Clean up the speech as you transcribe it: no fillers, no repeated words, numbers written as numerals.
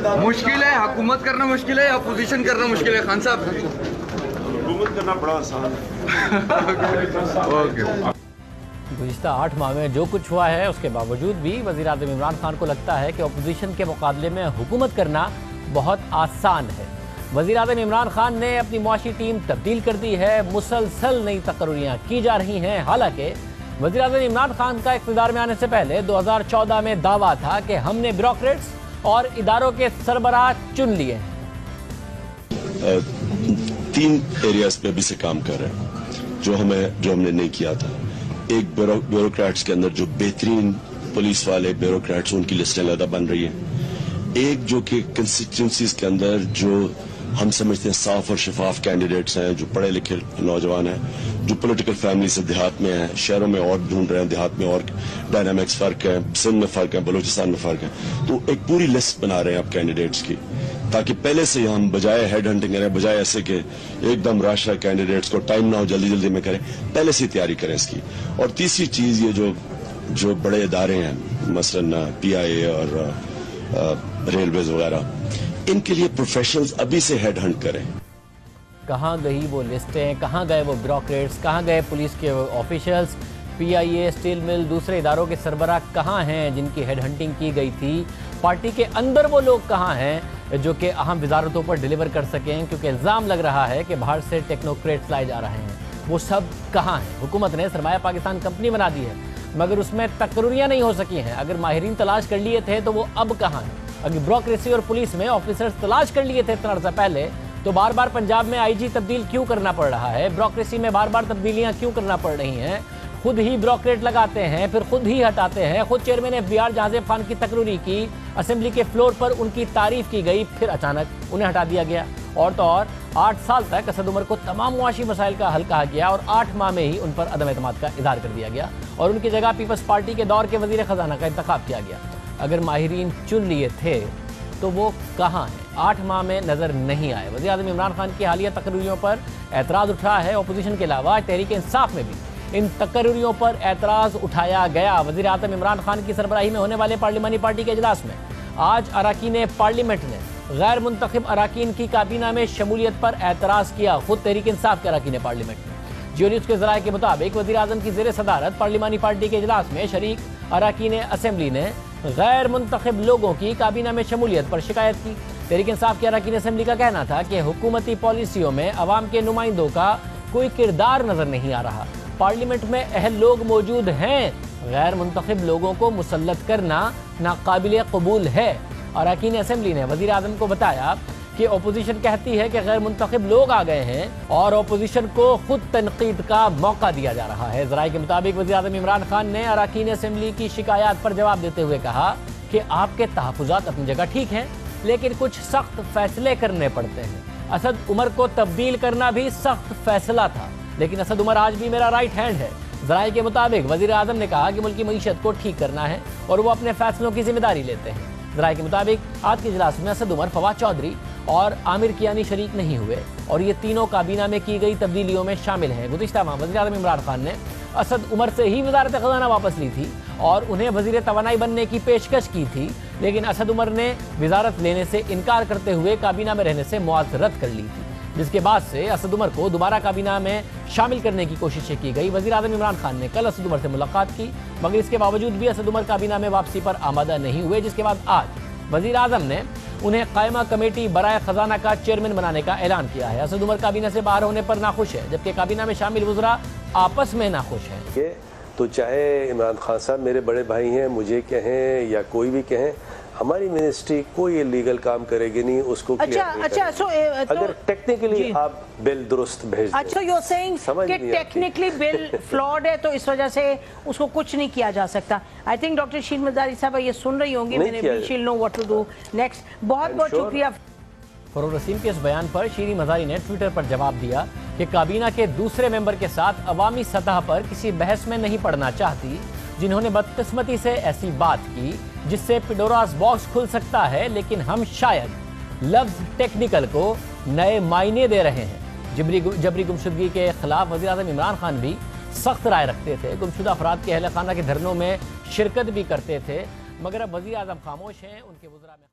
मुश्किल है, हुकूमत करना मुश्किल है या अपोजिशन करना मुश्किल है? खान साहब हुकूमत करना बड़ा आसान है। ओके। गुज़िश्ता 8 माह में जो कुछ हुआ है उसके बावजूद भी वज़ीर-ए-आज़म इमरान खान को लगता है कि अपोजिशन के मुकाबले में हुकूमत करना बहुत आसान है। वज़ीर-ए-आज़म इमरान खान ने अपनी मुआशी टीम तब्दील कर दी है, मुसलसल नई तकर्रियाँ की जा रही हैं। हालांकि वज़ीर-ए-आज़म इमरान खान का इक़्तिदार में आने से पहले 2014 में दावा था कि हमने ब्यूरोक्रेट्स और इदारों के सरबराह चुन लिए हैं। 3 एरियाज पे अभी से काम कर रहे हैं जो हमने नहीं किया था। एक ब्यूरोक्रेट्स के अंदर जो बेहतरीन पुलिस वाले ब्यूरोक्रेट्स उनकी लिस्टें अलग बन रही है। एक जो कि कंस्टिट्यूंसीज के अंदर जो हम समझते हैं साफ और शफाफ कैंडिडेट्स हैं, जो पढ़े लिखे नौजवान हैं, जो पॉलिटिकल फैमिली से देहात में हैं, शहरों में और ढूंढ रहे हैं, देहात में और डायनामिक्स फर्क है, सिंध में फर्क है, बलूचिस्तान में फर्क है। तो एक पूरी लिस्ट बना रहे हैं आप कैंडिडेट्स की, ताकि पहले से हम बजाय हेड हंटिंग करें, बजाय ऐसे कि एकदम रश है कैंडिडेट्स को टाइम ना हो जल्दी जल्दी में करें, पहले से तैयारी करें इसकी। और तीसरी चीज ये जो बड़े इदारे हैं, मसलन PIA और रेलवेज वगैरह, इनके लिए प्रोफेशनल्स अभी से हेड हंट करें। कहाँ गई वो लिस्टें, कहाँ गए वो ब्यूरोक्रेट्स, कहाँ गए पुलिस के ऑफिशियल्स, PIA, स्टील मिल, दूसरे इदारों के सरबराह कहाँ हैं जिनकी हेड हंटिंग की गई थी? पार्टी के अंदर वो लोग कहाँ हैं जो कि अहम वजारतों पर डिलीवर कर सकें? क्योंकि इल्ज़ाम लग रहा है कि बाहर से टेक्नोक्रेट्स लाए जा रहे हैं। वो सब कहाँ हैं? हुकूमत ने सरमाया पाकिस्तान कंपनी बना दी है, मगर उसमें तकर्रियाँ नहीं हो सकी हैं। अगर माहिरीन तलाश कर लिए थे तो वो अब कहाँ हैं? अगर ब्यूरोक्रेसी और पुलिस में ऑफिसर्स तलाश कर लिए थे इतना अर्सा पहले, तो बार बार पंजाब में IG तब्दील क्यों करना पड़ रहा है? ब्यूरोक्रेसी में बार बार तब्दीलियाँ क्यों करना पड़ रही हैं? खुद ही ब्यूरोक्रेट लगाते हैं, फिर खुद ही हटाते हैं। खुद चेयरमैन FBR जहाज़ेब खान की तकरीर की, असेंबली के फ्लोर पर उनकी तारीफ की गई, फिर अचानक उन्हें हटा दिया गया। और तो और 8 साल तक असद उमर को तमाम मुआशी मसाइल का हल कहा गया और 8 माह में ही उन पर अदम एतमाद का इजहार कर दिया गया और उनकी जगह पीपल्स पार्टी के दौर के वजीर खजाना का इंतखाब किया गया। अगर माहिरीन चुन लिए थे तो वो कहाँ हैं? 8 माह में नजर नहीं आए। वज़ीर-ए-आज़म इमरान खान की हालिया तकरीरों पर एतराज़ उठा है। अपोजिशन के अलावा तहरीक इंसाफ में भी इन तकरीरों पर एतराज़ उठाया गया। वज़ीर-ए-आज़म इमरान खान की सरबराही में होने वाले पार्लिमानी पार्टी के इजलास में आज अरकान पार्लियामेंट ने गैर मुंतखब अरकान की काबीना में शमूलियत पर एतराज़ किया। खुद तहरीक इंसाफ के अरकान पार्लियामेंट ने जियो न्यूज़ के ज़राए के मुताबिक वज़ीर-ए-आज़म की ज़ेर सदारत पार्लिमानी पार्टी के इजलास में शरीक अरकान असेंबली ने गैर मुंतखब लोगों की काबीना में शमूलियत पर शिकायत की। तहरीक इंसाफ के अरकान असेंबली का कहना था कि हुकूमती पॉलिसियों में अवाम के नुमाइंदों का कोई किरदार नजर नहीं आ रहा। पार्लियामेंट में अहल लोग मौजूद हैं, गैर मुंतखब लोगों को मुसल्लत करना नाकाबिल कबूल है। अरकान असेंबली ने वज़ीर-ए-आज़म को बताया कि अपोजिशन कहती है कि गैर मुंतखब लोग आ गए हैं और अपोजिशन को खुद तनकीद का मौका दिया जा रहा है। ज़राए के मुताबिक वज़ीर-ए-आज़म इमरान खान ने अरकान असेंबली की शिकायत पर जवाब देते हुए कहा कि आपके तहफ़्फ़ुज़ात अपनी जगह ठीक हैं, लेकिन कुछ सख्त फैसले करने पड़ते हैं। असद उमर को तब्दील करना भी सख्त फैसला था, लेकिन असद उमर आज भी मेरा राइट हैंड है। ज़राए के मुताबिक वज़ीर-ए-आज़म ने कहा कि मुल्क की मईशत को ठीक करना है और वो अपने फैसलों की जिम्मेदारी लेते हैं। ज़राए के मुताबिक आज के इजलास में असद उमर, फवाद चौधरी और आमिर कियानी शरीक नहीं हुए और ये तीनों काबीना में की गई तब्दीलियों में शामिल हैं। गुज़िश्ता माह वज़ीर-ए-आज़म इमरान खान ने असद उमर से ही वज़ारत ख़ज़ाना वापस ली थी और उन्हें वज़ीर तवानाई बनने की पेशकश की थी, लेकिन असद उमर ने वज़ारत लेने से इनकार करते हुए काबीना में रहने से मुआज़रत कर ली थी, जिसके बाद से असद उमर को दोबारा काबीना में शामिल करने की कोशिशें की गई। वज़ीर-ए-आज़म इमरान खान ने कल असद उमर से मुलाकात की, मगर इसके बावजूद भी असद उमर काबीना में वापसी पर आमादा नहीं हुए, जिसके बाद आज वज़ीर-ए-आज़म ने उन्हें कायमा कमेटी बराए खजाना का चेयरमैन बनाने का ऐलान किया है। असद उमर काबीना से बाहर होने पर नाखुश है, जबकि काबीना में शामिल वज़रा आपस में नाखुश हैं। तो चाहे इमरान खान साहब मेरे बड़े भाई हैं, मुझे कहें या कोई भी कहें, हमारी मिनिस्ट्री कोई इलीगल काम करेगी नहीं, उसको अगर टेक्निकली आप बिल दुरुस्त भेज दें। अच्छा, यू आर सेइंग कि टेक्निकली बिल फ्लॉड है तो इस वजह से उसको कुछ नहीं किया जा सकता। आई थिंक डॉक्टर शील मज़ारी साहब ये सुन रही होंगी, मैंने she'll know what to do next. बहुत बहुत शुक्रिया। फरोग रसीम के इस बयान पर शीरी मज़ारी ने ट्विटर पर जवाब दिया कि काबीना के दूसरे मेंबर के साथ अवामी सतह पर किसी बहस में नहीं पड़ना चाहती, जिन्होंने बदकिस्मती से ऐसी बात की जिससे पिंडोरास बॉक्स खुल सकता है, लेकिन हम शायद लफ्ज़ टेक्निकल को नए मायने दे रहे हैं। जबरी गुमशुदगी के खिलाफ वज़ीर-ए-आज़म इमरान खान भी सख्त राय रखते थे, गुमशुदा अफराद के अहल खाना के धरनों में शिरकत भी करते थे, मगर अब वज़ीर-ए-आज़म खामोश हैं। उनके वज़रा में